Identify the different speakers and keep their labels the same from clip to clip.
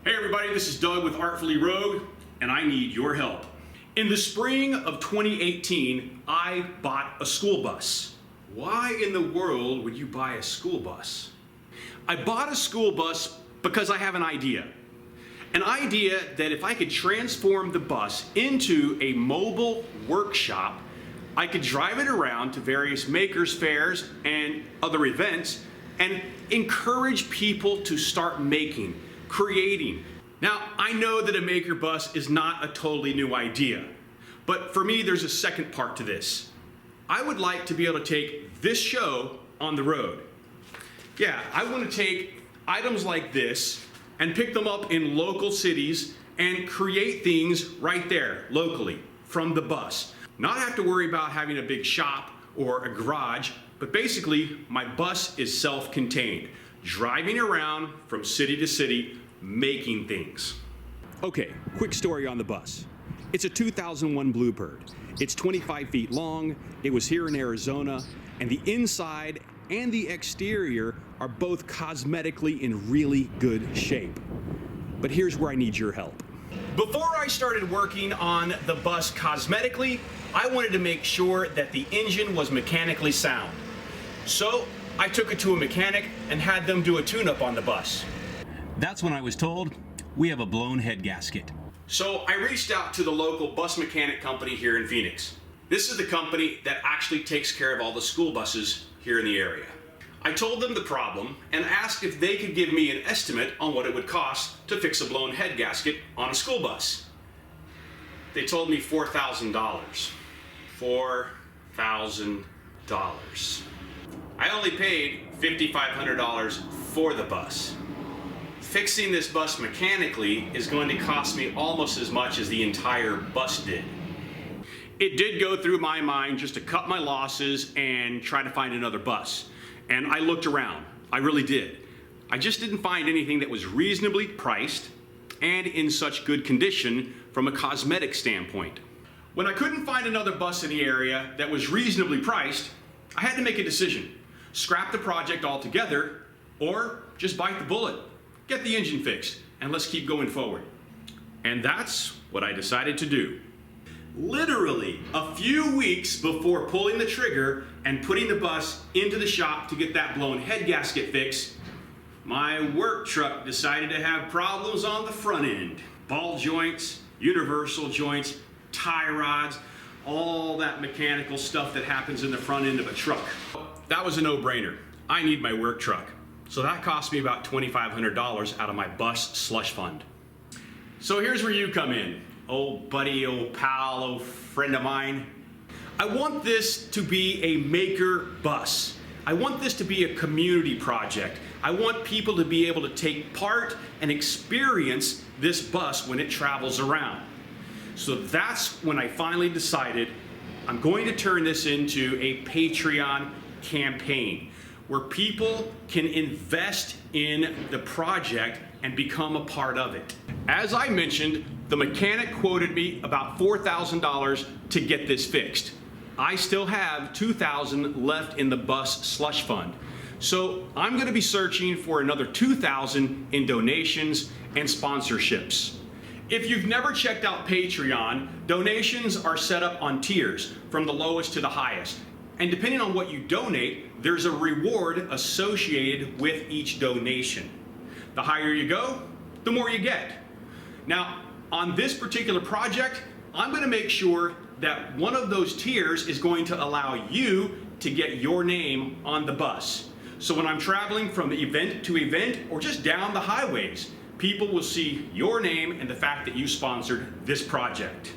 Speaker 1: Hey everybody, this is Doug with Artfully Rogue, and I need your help. In the spring of 2018, I bought a school bus. Why in the world would you buy a school bus? I bought a school bus because I have an idea. An idea that if I could transform the bus into a mobile workshop, I could drive it around to various makers fairs and other events and encourage people to start making, creating. Now, I know that a maker bus is not a totally new idea, but for me, there's a second part to this. I would like to be able to take this show on the road. Yeah, I want to take items like this and pick them up in local cities and create things right there, locally, from the bus. Not have to worry about having a big shop or a garage, but basically, my bus is self-contained, driving around from city to city, making things. Okay, quick story on the bus. It's a 2001 Bluebird. It's 25 feet long, it was here in Arizona, and the inside and the exterior are both cosmetically in really good shape. But here's where I need your help. Before I started working on the bus cosmetically, I wanted to make sure that the engine was mechanically sound. So I took it to a mechanic and had them do a tune-up on the bus. That's when I was told, we have a blown head gasket. So I reached out to the local bus mechanic company here in Phoenix. This is the company that actually takes care of all the school buses here in the area. I told them the problem and asked if they could give me an estimate on what it would cost to fix a blown head gasket on a school bus. They told me $4,000. $4,000. I only paid $5,500 for the bus. Fixing this bus mechanically is going to cost me almost as much as the entire bus did. It did go through my mind just to cut my losses and try to find another bus. And I looked around, I really did. I just didn't find anything that was reasonably priced and in such good condition from a cosmetic standpoint. When I couldn't find another bus in the area that was reasonably priced, I had to make a decision. Scrap the project altogether, or just bite the bullet, get the engine fixed, and let's keep going forward. And that's what I decided to do. Literally a few weeks before pulling the trigger and putting the bus into the shop to get that blown head gasket fixed, my work truck decided to have problems on the front end. Ball joints, universal joints, tie rods, all that mechanical stuff that happens in the front end of a truck. That was a no-brainer. I need my work truck. So that cost me about $2,500 out of my bus slush fund. So here's where you come in. Old buddy, old pal, old friend of mine. I want this to be a maker bus. I want this to be a community project. I want people to be able to take part and experience this bus when it travels around. So that's when I finally decided I'm going to turn this into a Patreon campaign where people can invest in the project and become a part of it. As I mentioned, the mechanic quoted me about $4,000 to get this fixed. I still have $2,000 left in the bus slush fund. So I'm going to be searching for another $2,000 in donations and sponsorships. If you've never checked out Patreon, donations are set up on tiers from the lowest to the highest. And depending on what you donate, there's a reward associated with each donation. The higher you go, the more you get. Now, on this particular project, I'm going to make sure that one of those tiers is going to allow you to get your name on the bus. So when I'm traveling from event to event or just down the highways, people will see your name and the fact that you sponsored this project.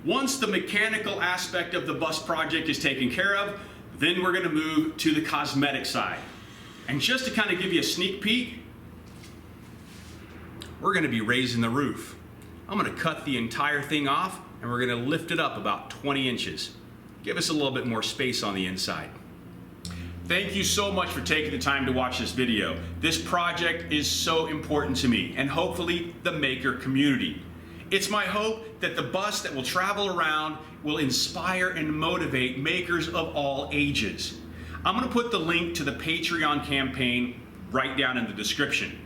Speaker 1: Once the mechanical aspect of the bus project is taken care of, then we're going to move to the cosmetic side. And just to kind of give you a sneak peek, we're going to be raising the roof. I'm going to cut the entire thing off and we're going to lift it up about 20 inches. Give us a little bit more space on the inside. Thank you so much for taking the time to watch this video. This project is so important to me and hopefully the maker community. It's my hope that the bus that will travel around will inspire and motivate makers of all ages. I'm going to put the link to the Patreon campaign right down in the description.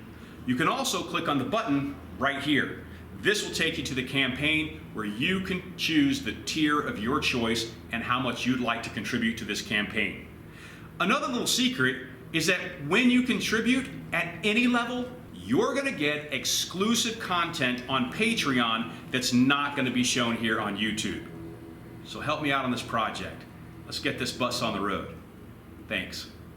Speaker 1: You can also click on the button right here. This will take you to the campaign where you can choose the tier of your choice and how much you'd like to contribute to this campaign. Another little secret is that when you contribute at any level, you're going to get exclusive content on Patreon that's not going to be shown here on YouTube. So help me out on this project. Let's get this bus on the road. Thanks.